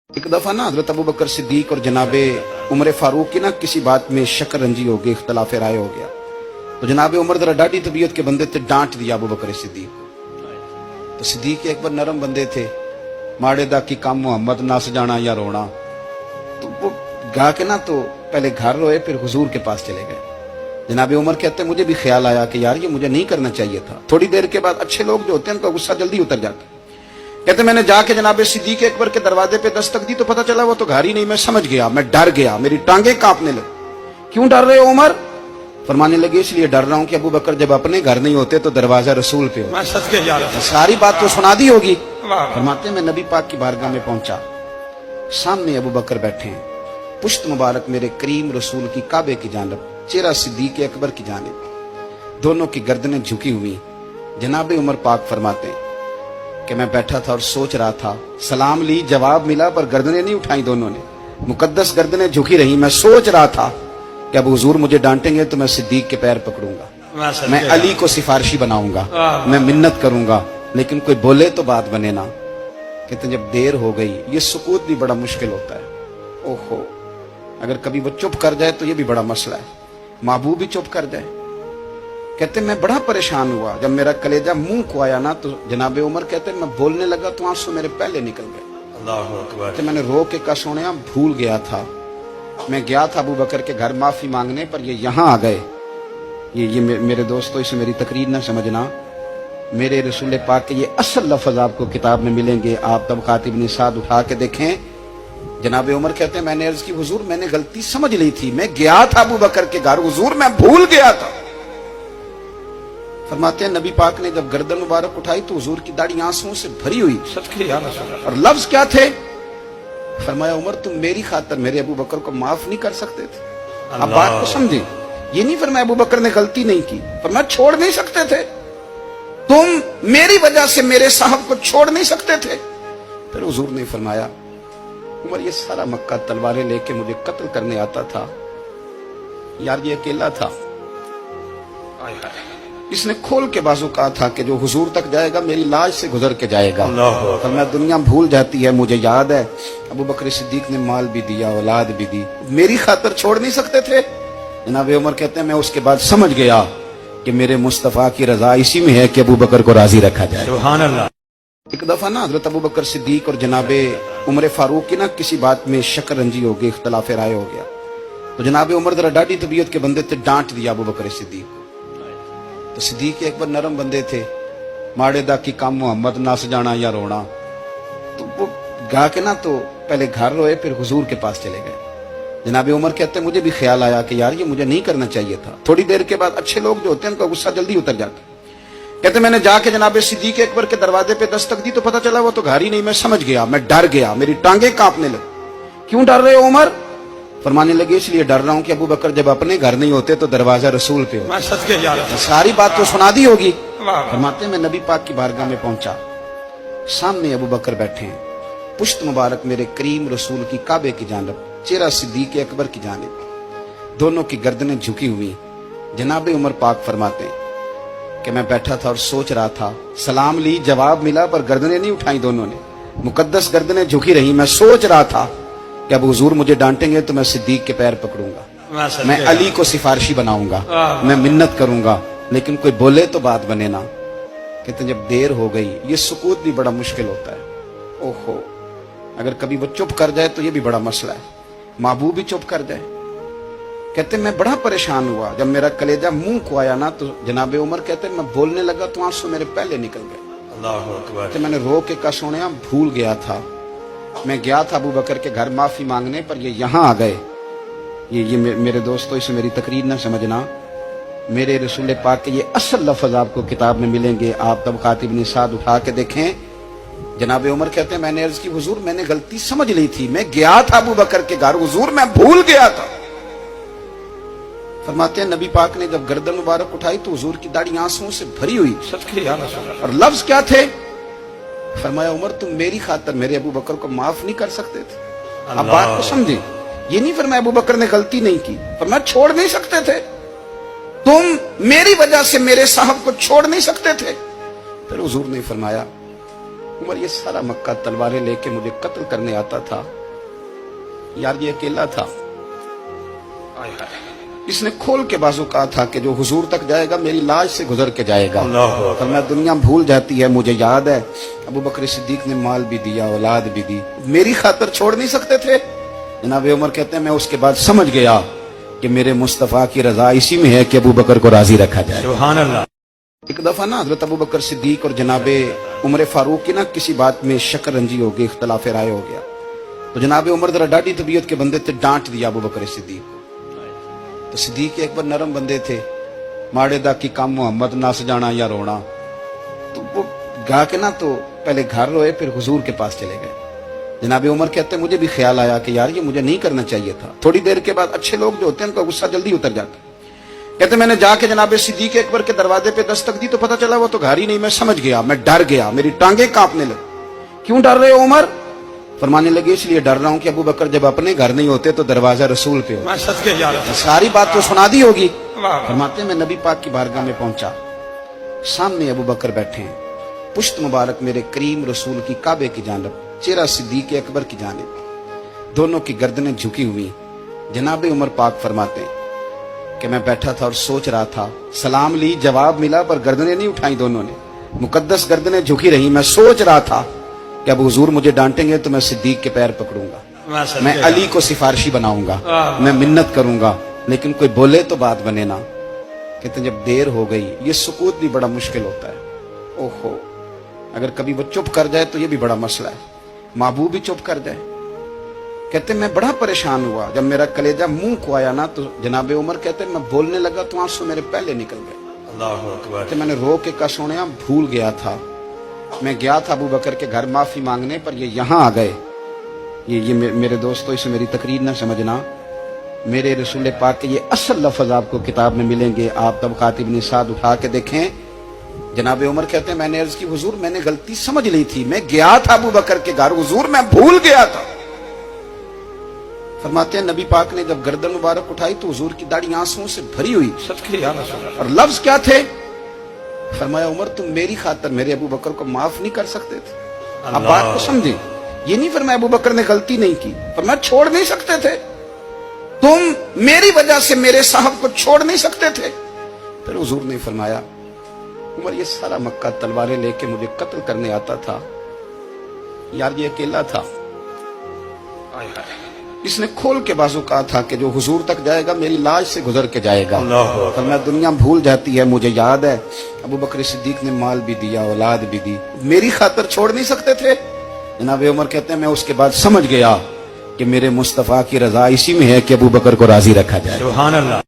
एक दफ़ा ना हज़रत अबू बकर सिद्दीक और जनाबे उमर फारूक की ना किसी बात में शकरंजी हो गई, इख्तलाफ राय हो गया। तो जनाबे उमर जरा डाढ़ी तबीयत के बंदे थे, डांट दिया अबू बकर सिद्दीक को। तो सिद्दीक एक बार नरम बंदे थे, माड़े दा की काम मोहम्मद नस जाना या रोना। तो वो गा के ना तो पहले घर रोए, फिर हुजूर के पास चले गए। जनाबे उमर कहते मुझे भी ख्याल आया कि यार ये मुझे नहीं करना चाहिए था। थोड़ी देर के बाद अच्छे लोग जो होते हैं उनका गुस्सा जल्दी उतर जाता है। कहते मैंने जाके जनाबे सिद्दीक अकबर के दरवाजे पे दस्तक दी तो पता चला वो तो घर ही नहीं। मैं समझ गया, मैं डर गया, मेरी टांगे कांपने लगी। क्यों डर रहे हो उमर? फरमाने लगे इसलिए डर रहा हूं कि अबू बकर जब अपने घर नहीं होते तो दरवाजा रसूल पे हो। सारी बात तो सुना दी होगी। फरमाते मैं नबी पाक की बारगाह में पहुंचा, सामने अबू बकर बैठे हैं, पुश्त मुबारक मेरे करीम रसूल की काबे की जानब, चेहरा सिद्दीक अकबर की जानब, दोनों की गर्दनें झुकी हुई। जनाबे उमर पाक फरमाते हैं कि मैं बैठा था और सोच रहा था, सलाम ली, जवाब मिला, पर गर्दनें नहीं उठाई दोनों ने, मुकद्दस गर्दनें झुकी रही। मैं सोच रहा था कि अब हुजूर मुझे डांटेंगे तो मैं सिद्दीक के पैर पकड़ूंगा, मैं अली को सिफारिशी बनाऊंगा, मैं मिन्नत करूंगा, लेकिन कोई बोले तो बात बने ना। कहते जब देर हो गई, ये सुकूत भी बड़ा मुश्किल होता है। ओहो, अगर कभी वो चुप कर जाए तो ये भी बड़ा मसला है, महबूब भी चुप कर जाए। कहते मैं बड़ा परेशान हुआ, जब मेरा कलेजा मुंह को आया ना तो जनाबे उमर कहते मैं बोलने लगा तो आंसू मेरे पहले निकल गए। अल्लाह अकबर। कहते मैंने रो के कहा सोनिया भूल गया था, मैं गया था अबू बकर के घर माफी मांगने, पर ये यहाँ आ गए। ये मेरे दोस्तों इसे मेरी तकरीर ना समझना, मेरे रसूल पाक के ये असल लफ्ज आपको किताब में मिलेंगे। आप तबक़ात इब्न साद उठा के देखें। जनाबे उमर कहते हैं मैंने अर्ज की हुजूर मैंने गलती समझ ली थी, मैं गया था अबू बकर के घर, हुजूर मैं भूल गया था। फरमाते हैं नबी पाक ने जब गर्दन मुबारक उठाई तो हुजूर की दाढ़ी आंसुओं से भरी हुई। और लफ्ज क्या थे? फरमाया उमर तुम मेरी खातर मेरे अबू बकर को माफ नहीं कर सकते थे। अब बात को समझे, ये नहीं फरमाया अबू बकर ने गलती नहीं की, फरमाया छोड़ नहीं सकते थे, तुम मेरी वजह से मेरे साहब को छोड़ नहीं सकते थे। फिर हुजूर ने फरमाया उमर ये सारा मक्का तलवारें लेके मुझे कत्ल करने आता था, यार ये अकेला था, इसने खोल के बाजू कहा था कि जो हुजूर तक जाएगा मेरी लाश से गुजर के जाएगा। तो मैं दुनिया भूल जाती है, मुझे याद है अबू बकर सिद्दीक ने माल भी दिया, औलाद भी दी, मेरी खातर छोड़ नहीं सकते थे। जनाबे उमर कहते हैं मैं उसके बाद समझ गया कि मेरे मुस्तफा की रजा इसी में है कि अबू बकर को राजी रखा जाए। सुभान अल्लाह। एक दफा ना हजरत अबू बकर सिद्दीक और जनाबे उमर फारूक की ना किसी बात में शकरंजी हो गई, इख्तलाफ राय हो गया। तो जनाबे उमर जरा डाढ़ी तबीयत के बंदे थे, डांट दिया अबू बकर सिद्दीक को। तो सिद्दीक एक बार नरम बंदे थे, माड़े दा की काम मोहम्मद नस जाना या रोना। तो वो गा के ना तो पहले घर रोए, फिर हुजूर के पास चले गए। जनाबे उमर कहते मुझे भी ख्याल आया कि यार ये मुझे नहीं करना चाहिए था। थोड़ी देर के बाद अच्छे लोग जो होते हैं उनका गुस्सा जल्दी उतर जाता है। कहते मैंने जाके जनाबे सिद्दीक अकबर के दरवाजे पे दस्तक दी तो पता चला वो तो घर ही नहीं। मैं समझ गया, मैं डर गया, मेरी टांगे कांपने लगी। क्यों डर रहे हो उमर? फरमाने लगे इसलिए डर रहा हूं कि अबू बकर जब अपने घर नहीं होते तो दरवाजा रसूल पे हो। सारी बात तो सुना दी होगी। फरमाते मैं नबी पाक की बारगाह में पहुंचा, सामने अबू बकर बैठे हैं, पुश्त मुबारक मेरे करीम रसूल की काबे की जानब, चेहरा सिद्दीक अकबर की जानब, दोनों की गर्दनें झुकी हुई। जनाबे उमर पाक फरमाते हैं कि मैं बैठा था और सोच रहा था, सलाम ली, जवाब मिला, पर गर्दनें नहीं उठाई दोनों ने, मुकद्दस गर्दनें झुकी रही। मैं सोच रहा था कि अब हुजूर मुझे डांटेंगे तो मैं सिद्दीक के पैर पकड़ूंगा, मैं अली को सिफारिशी बनाऊंगा, मैं मिन्नत करूंगा, लेकिन कोई बोले तो बात बने ना। कहते जब देर हो गई, ये सुकूत भी बड़ा मुश्किल होता है। ओहो, अगर कभी वो चुप कर जाए तो ये भी बड़ा मसला है, महबूब भी चुप कर जाए। कहते मैं बड़ा परेशान हुआ, जब मेरा कलेजा मुंह को आया ना तो जनाबे उमर कहते मैं बोलने लगा तो आंसू मेरे पहले निकल गए। अल्लाह अकबर। मैंने रो के कहा सोनिया भूल गया था, मैं गया था अबू बकर के घर माफी मांगने, पर ये यहाँ आ गए। ये मेरे दोस्तों इसे मेरी तकरीर ना समझना, मेरे रसूल पाक के ये असल लफ्ज आपको किताब में मिलेंगे। आप तबक़ात इब्न साद उठा के देखें। जनाबे उमर कहते हैं मैंने अर्ज की हुजूर मैंने गलती समझ ली थी, मैं गया था अबू बकर के घर, हुजूर मैं भूल गया था। फरमाते हैं नबी पाक ने जब गर्दन मुबारक उठाई तो हुजूर की दाढ़ी आंसुओं से भरी हुई। और लफ्ज क्या थे? फरमाया उमर तुम मेरी खातर मेरे अबू बकर को माफ नहीं कर सकते थे। अब बात को समझे, ये नहीं फरमाया अबू बकर ने गलती नहीं की, फरमाया छोड़ नहीं सकते थे, तुम मेरी वजह से मेरे साहब को छोड़ नहीं सकते थे। फिर हुजूर ने फरमाया उमर ये सारा मक्का तलवारें लेके मुझे कत्ल करने आता था। यार ये अकेला था। इसने खोल के बाजू कहा था कि जो हुजूर तक जाएगा मेरी लाश से गुजर के जाएगा। तो मैं दुनिया भूल जाती है, मुझे याद है अबू बकर सिद्दीक ने माल भी दिया, औलाद भी दी, मेरी खातर छोड़ नहीं सकते थे। जनाब उमर कहते हैं मैं उसके बाद समझ गया कि मेरे मुस्तफा की रजा इसी में है कि अबू बकर को राजी रखा जाए। सुभान अल्लाह। एक दफा ना हजरत अबू बकर सिद्दीक और जनाबे उमर फारूक की ना किसी बात में शक्र रंजी हो गई, इख्तलाफ राय हो गया। तो जनाब उमर जरा डाढ़ी तबीयत के बंदे थे, डांट दिया अबू बकर सिद्दीक। तो सिद्दीक एक बार नरम बंदे थे, माड़े दा की काम मोहम्मद नस जाना या रोना। तो वो गा के ना तो पहले घर रोए, फिर हुजूर के पास चले गए। जनाब उमर कहते मुझे भी ख्याल आया कि यार ये मुझे नहीं करना चाहिए था। थोड़ी देर के बाद अच्छे लोग जो होते हैं उनका गुस्सा जल्दी उतर जाता है। कहते मैंने जाके जनाब सिद्दीक अकबर के दरवाजे पे दस्तक दी तो पता चला वो तो घर ही नहीं। मैं समझ गया, मैं डर गया, मेरी टांगे कांपने लगी। क्यों डर रहे हो उमर? फरमाने लगे इसलिए डर रहा हूं कि अबू बकर जब अपने घर नहीं होते तो दरवाजा रसूल पे होता। सारी बात तो सुना दी होगी। फरमाते मैं नबी पाक की बारगाह में पहुंचा, सामने अबू बकर बैठे हैं, पुश्त मुबारक मेरे करीम रसूल की काबे की जानब, चेहरा सिद्दीक अकबर की जानिब, दोनों की गर्दनें झुकी हुई। जनाब उमर पाक फरमाते हैं कि मैं बैठा था और सोच रहा था, सलाम ली, जवाब मिला, पर गर्दनें नहीं उठाई दोनों ने, मुकद्दस गर्दनें झुकी रही। मैं सोच रहा था कि अब हुजूर मुझे डांटेंगे तो मैं सिद्दीक के पैर पकड़ूंगा, मैं अली को सिफारिशी बनाऊंगा, मैं मिन्नत करूंगा, लेकिन कोई बोले तो बात बने ना। कहते जब देर हो गई, ये सुकूत भी बड़ा मुश्किल होता है। ओहो, अगर कभी वो चुप कर जाए तो ये भी बड़ा मसला है, महबूब भी चुप कर जाए। कहते मैं बड़ा परेशान हुआ, जब मेरा कलेजा मुंह को आया ना तो जनाब उमर कहते मैं बोलने लगा तो आंसू मेरे पहले निकल गए। अल्लाहू अकबर। कहते मैंने रो के कहा सोनिया भूल गया था, मैं गया था अबू बकर के घर माफी मांगने, पर ये यहाँ आ गए। ये मेरे दोस्तों इसे मेरी तकरीर ना समझना, मेरे रसूल पाक के ये असल लफ्ज आपको किताब में मिलेंगे। आप तबक़ात इब्न साद उठा के देखें। जनाब उमर कहते हैं मैंने अर्ज की हुजूर मैंने गलती समझ ली थी, मैं गया था अबू बकर के घर, हुजूर मैं भूल गया था। फरमाते हैं नबी पाक ने जब गर्दन मुबारक उठाई तो हुजूर की दाढ़ी आंसुओं से भरी हुई। और लफ्ज क्या थे? फरमाया उमर तुम मेरी खातर मेरे अबू बकर को माफ नहीं कर सकते थे। अब बात को समझे, ये नहीं फरमाया अबू बकर ने गलती नहीं की, फरमाया छोड़ नहीं सकते थे, तुम मेरी वजह से मेरे साहब को छोड़ नहीं सकते थे। फिर हुजूर ने फरमाया उमर ये सारा मक्का तलवारें लेके मुझे कत्ल करने आता था। यार ये अकेला था। इसने खोल के बाजू कहा था कि जो हुजूर तक जाएगा मेरी लाश से गुजर के जाएगा। तो मैं दुनिया भूल जाती है, मुझे याद है अबू बकर सिद्दीक ने माल भी दिया, औलाद भी दी, मेरी खातर छोड़ नहीं सकते थे। जनाब उमर कहते हैं मैं उसके बाद समझ गया कि मेरे मुस्तफा की रजा इसी में है कि अबू बकर को राजी रखा जाए। सुभान अल्लाह।